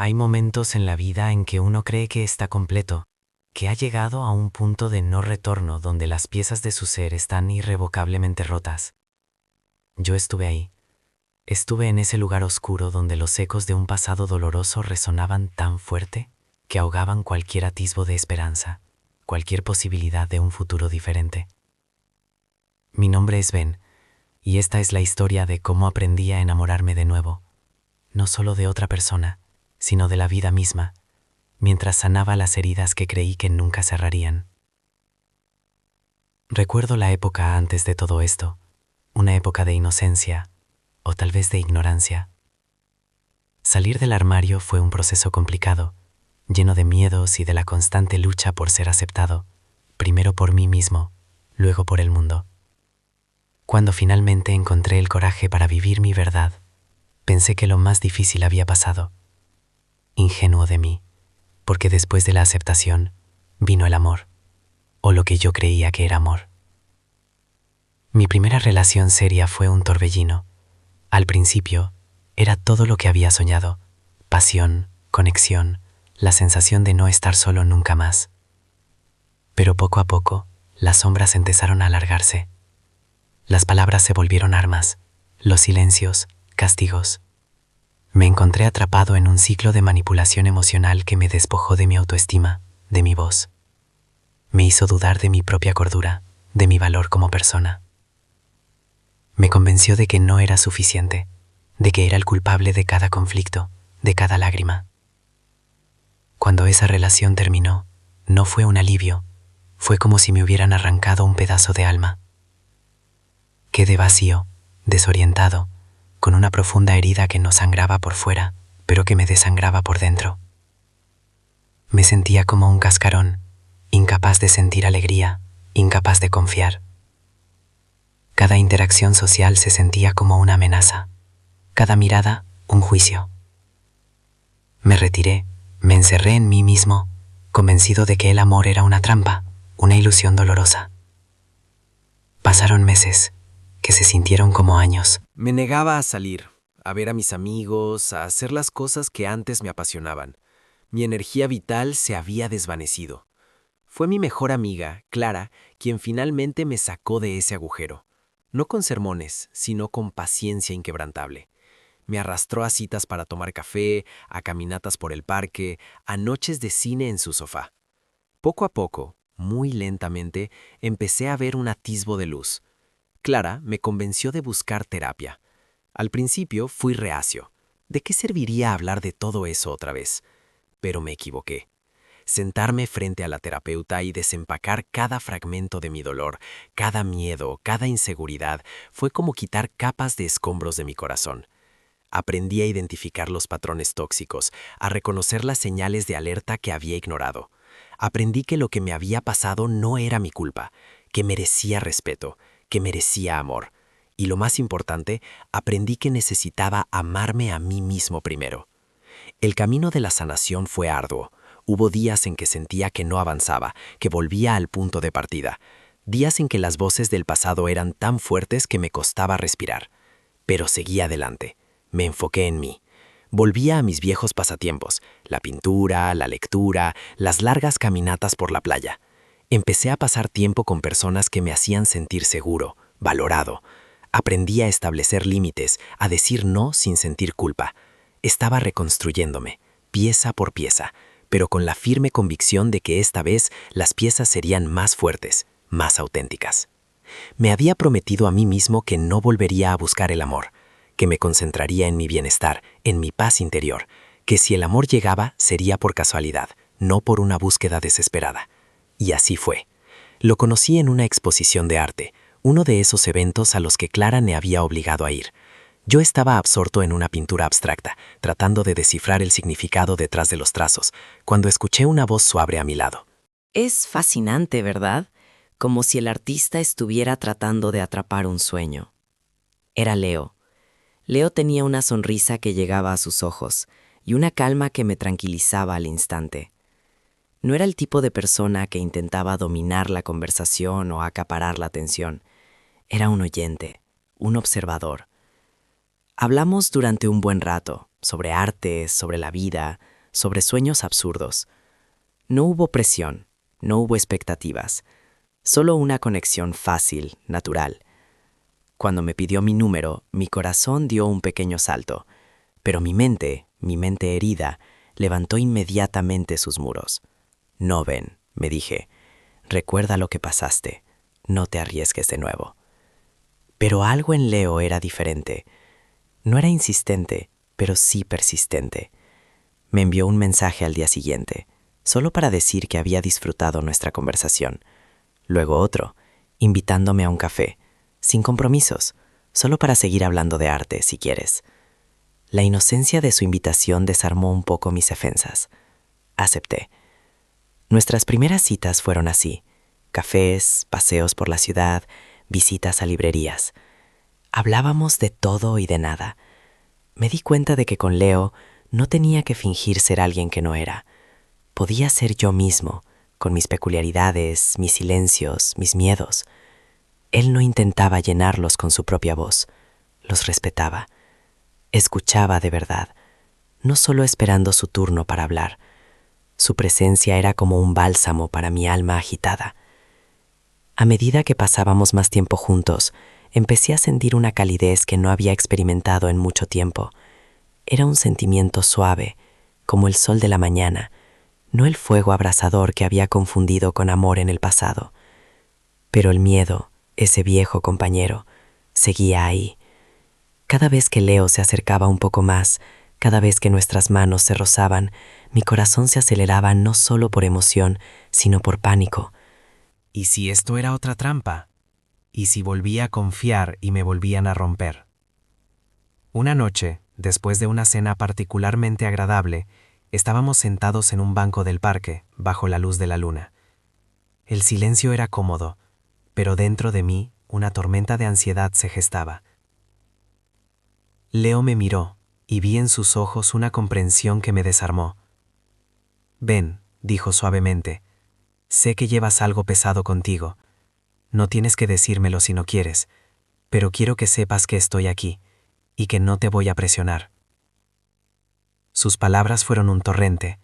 Hay momentos en la vida en que uno cree que está completo, que ha llegado a un punto de no retorno donde las piezas de su ser están irrevocablemente rotas. Yo estuve ahí. Estuve en ese lugar oscuro donde los ecos de un pasado doloroso resonaban tan fuerte que ahogaban cualquier atisbo de esperanza, cualquier posibilidad de un futuro diferente. Mi nombre es Ben, y esta es la historia de cómo aprendí a enamorarme de nuevo, no solo de otra persona, sino de la vida misma, mientras sanaba las heridas que creí que nunca cerrarían. Recuerdo la época antes de todo esto, una época de inocencia, o tal vez de ignorancia. Salir del armario fue un proceso complicado, lleno de miedos y de la constante lucha por ser aceptado, primero por mí mismo, luego por el mundo. Cuando finalmente encontré el coraje para vivir mi verdad, pensé que lo más difícil había pasado. Ingenuo de mí, porque después de la aceptación vino el amor, o lo que yo creía que era amor. Mi primera relación seria fue un torbellino. Al principio, era todo lo que había soñado: pasión, conexión, la sensación de no estar solo nunca más. Pero poco a poco, las sombras empezaron a alargarse. Las palabras se volvieron armas, los silencios, castigos. Me encontré atrapado en un ciclo de manipulación emocional que me despojó de mi autoestima, de mi voz. Me hizo dudar de mi propia cordura, de mi valor como persona. Me convenció de que no era suficiente, de que era el culpable de cada conflicto, de cada lágrima. Cuando esa relación terminó, no fue un alivio, fue como si me hubieran arrancado un pedazo de alma. Quedé vacío, desorientado, con una profunda herida que no sangraba por fuera, pero que me desangraba por dentro. Me sentía como un cascarón, incapaz de sentir alegría, incapaz de confiar. Cada interacción social se sentía como una amenaza, cada mirada un juicio. Me retiré, me encerré en mí mismo, convencido de que el amor era una trampa, una ilusión dolorosa. Pasaron meses, que se sintieron como años. Me negaba a salir, a ver a mis amigos, a hacer las cosas que antes me apasionaban. Mi energía vital se había desvanecido. Fue mi mejor amiga, Clara, quien finalmente me sacó de ese agujero. No con sermones, sino con paciencia inquebrantable. Me arrastró a citas para tomar café, a caminatas por el parque, a noches de cine en su sofá. Poco a poco, muy lentamente, empecé a ver un atisbo de luz. Clara me convenció de buscar terapia. Al principio fui reacio. ¿De qué serviría hablar de todo eso otra vez? Pero me equivoqué. Sentarme frente a la terapeuta y desempacar cada fragmento de mi dolor, cada miedo, cada inseguridad, fue como quitar capas de escombros de mi corazón. Aprendí a identificar los patrones tóxicos, a reconocer las señales de alerta que había ignorado. Aprendí que lo que me había pasado no era mi culpa, que merecía respeto, que merecía amor. Y lo más importante, aprendí que necesitaba amarme a mí mismo primero. El camino de la sanación fue arduo. Hubo días en que sentía que no avanzaba, que volvía al punto de partida. Días en que las voces del pasado eran tan fuertes que me costaba respirar. Pero seguí adelante. Me enfoqué en mí. Volvía a mis viejos pasatiempos, la pintura, la lectura, las largas caminatas por la playa. Empecé a pasar tiempo con personas que me hacían sentir seguro, valorado. Aprendí a establecer límites, a decir no sin sentir culpa. Estaba reconstruyéndome, pieza por pieza, pero con la firme convicción de que esta vez las piezas serían más fuertes, más auténticas. Me había prometido a mí mismo que no volvería a buscar el amor, que me concentraría en mi bienestar, en mi paz interior, que si el amor llegaba sería por casualidad, no por una búsqueda desesperada. Y así fue. Lo conocí en una exposición de arte, uno de esos eventos a los que Clara me había obligado a ir. Yo estaba absorto en una pintura abstracta, tratando de descifrar el significado detrás de los trazos, cuando escuché una voz suave a mi lado. Es fascinante, ¿verdad? Como si el artista estuviera tratando de atrapar un sueño. Era Leo. Leo tenía una sonrisa que llegaba a sus ojos y una calma que me tranquilizaba al instante. No era el tipo de persona que intentaba dominar la conversación o acaparar la atención. Era un oyente, un observador. Hablamos durante un buen rato, sobre arte, sobre la vida, sobre sueños absurdos. No hubo presión, no hubo expectativas, solo una conexión fácil, natural. Cuando me pidió mi número, mi corazón dio un pequeño salto, pero mi mente herida, levantó inmediatamente sus muros. No, Ben, me dije, recuerda lo que pasaste, no te arriesgues de nuevo. Pero algo en Leo era diferente. No era insistente, pero sí persistente. Me envió un mensaje al día siguiente, solo para decir que había disfrutado nuestra conversación. Luego otro, invitándome a un café, sin compromisos, solo para seguir hablando de arte, si quieres. La inocencia de su invitación desarmó un poco mis defensas. Acepté. Nuestras primeras citas fueron así: cafés, paseos por la ciudad, visitas a librerías. Hablábamos de todo y de nada. Me di cuenta de que con Leo no tenía que fingir ser alguien que no era. Podía ser yo mismo, con mis peculiaridades, mis silencios, mis miedos. Él no intentaba llenarlos con su propia voz. Los respetaba. Escuchaba de verdad, no solo esperando su turno para hablar. Su presencia era como un bálsamo para mi alma agitada. A medida que pasábamos más tiempo juntos, empecé a sentir una calidez que no había experimentado en mucho tiempo. Era un sentimiento suave, como el sol de la mañana, no el fuego abrasador que había confundido con amor en el pasado. Pero el miedo, ese viejo compañero, seguía ahí. Cada vez que Leo se acercaba un poco más, cada vez que nuestras manos se rozaban, mi corazón se aceleraba no solo por emoción, sino por pánico. ¿Y si esto era otra trampa? ¿Y si volvía a confiar y me volvían a romper? Una noche, después de una cena particularmente agradable, estábamos sentados en un banco del parque, bajo la luz de la luna. El silencio era cómodo, pero dentro de mí una tormenta de ansiedad se gestaba. Leo me miró, y vi en sus ojos una comprensión que me desarmó. «Ven», dijo suavemente, «sé que llevas algo pesado contigo. No tienes que decírmelo si no quieres, pero quiero que sepas que estoy aquí, y que no te voy a presionar». Sus palabras fueron un torrente.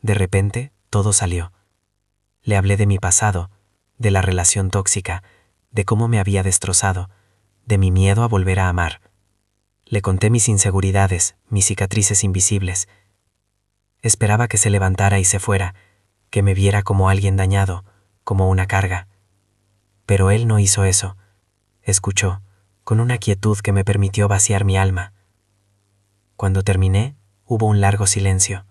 De repente, todo salió. Le hablé de mi pasado, de la relación tóxica, de cómo me había destrozado, de mi miedo a volver a amar. Le conté mis inseguridades, mis cicatrices invisibles. Esperaba que se levantara y se fuera, que me viera como alguien dañado, como una carga. Pero él no hizo eso. Escuchó, con una quietud que me permitió vaciar mi alma. Cuando terminé, hubo un largo silencio.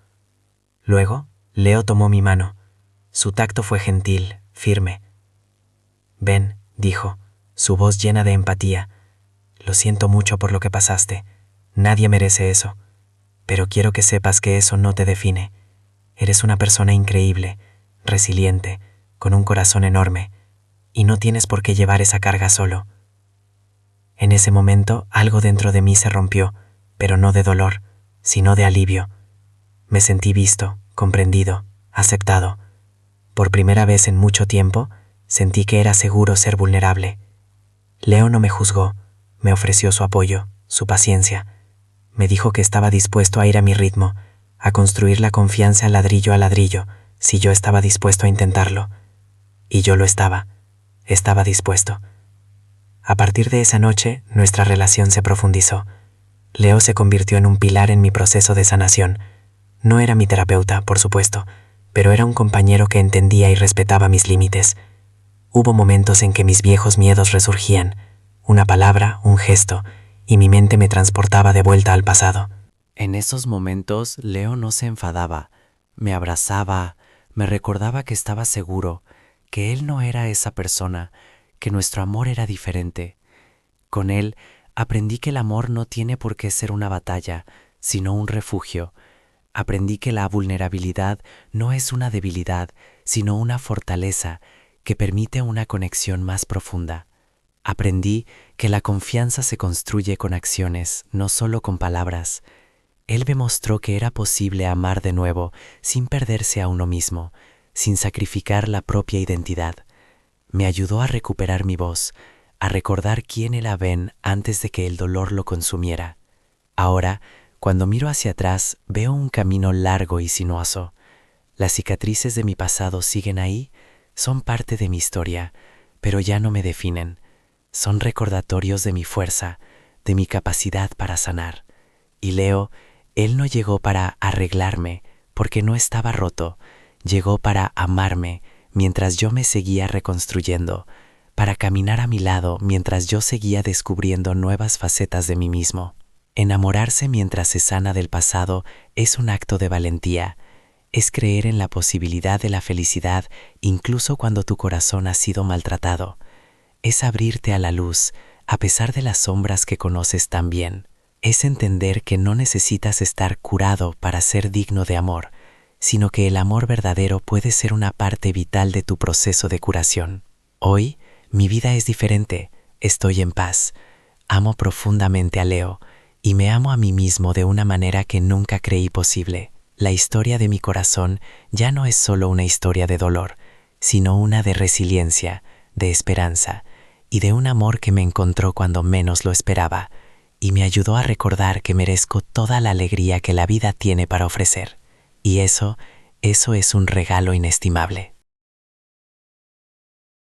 Luego, Leo tomó mi mano. Su tacto fue gentil, firme. «Ven», dijo, su voz llena de empatía. «Lo siento mucho por lo que pasaste. Nadie merece eso. Pero quiero que sepas que eso no te define. Eres una persona increíble, resiliente, con un corazón enorme, y no tienes por qué llevar esa carga solo». En ese momento, algo dentro de mí se rompió, pero no de dolor, sino de alivio. Me sentí visto, comprendido, aceptado. Por primera vez en mucho tiempo, sentí que era seguro ser vulnerable. Leo no me juzgó. Me ofreció su apoyo, su paciencia. Me dijo que estaba dispuesto a ir a mi ritmo, a construir la confianza ladrillo a ladrillo, si yo estaba dispuesto a intentarlo. Y yo lo estaba dispuesto. A partir de esa noche, nuestra relación se profundizó. Leo se convirtió en un pilar en mi proceso de sanación. No era mi terapeuta, por supuesto, pero era un compañero que entendía y respetaba mis límites. Hubo momentos en que mis viejos miedos resurgían, una palabra, un gesto, y mi mente me transportaba de vuelta al pasado. En esos momentos, Leo no se enfadaba, me abrazaba, me recordaba que estaba seguro, que él no era esa persona, que nuestro amor era diferente. Con él aprendí que el amor no tiene por qué ser una batalla, sino un refugio. Aprendí que la vulnerabilidad no es una debilidad, sino una fortaleza que permite una conexión más profunda. Aprendí que la confianza se construye con acciones, no solo con palabras. Él me mostró que era posible amar de nuevo sin perderse a uno mismo, sin sacrificar la propia identidad. Me ayudó a recuperar mi voz, a recordar quién era Ben antes de que el dolor lo consumiera. Ahora, Cuando miro hacia atrás, veo un camino largo y sinuoso. Las cicatrices de mi pasado siguen ahí, son parte de mi historia, pero ya no me definen. Son recordatorios de mi fuerza, de mi capacidad para sanar. Y Leo, él no llegó para arreglarme, porque no estaba roto. Llegó para amarme mientras yo me seguía reconstruyendo, para caminar a mi lado mientras yo seguía descubriendo nuevas facetas de mí mismo. Enamorarse mientras se sana del pasado es un acto de valentía. Es creer en la posibilidad de la felicidad incluso cuando tu corazón ha sido maltratado. Es abrirte a la luz a pesar de las sombras que conoces tan bien. Es entender que no necesitas estar curado para ser digno de amor, sino que el amor verdadero puede ser una parte vital de tu proceso de curación. Hoy, mi vida es diferente, estoy en paz, amo profundamente a Leo y me amo a mí mismo de una manera que nunca creí posible. La historia de mi corazón ya no es solo una historia de dolor, sino una de resiliencia, de esperanza y de un amor que me encontró cuando menos lo esperaba y me ayudó a recordar que merezco toda la alegría que la vida tiene para ofrecer. Y eso es un regalo inestimable.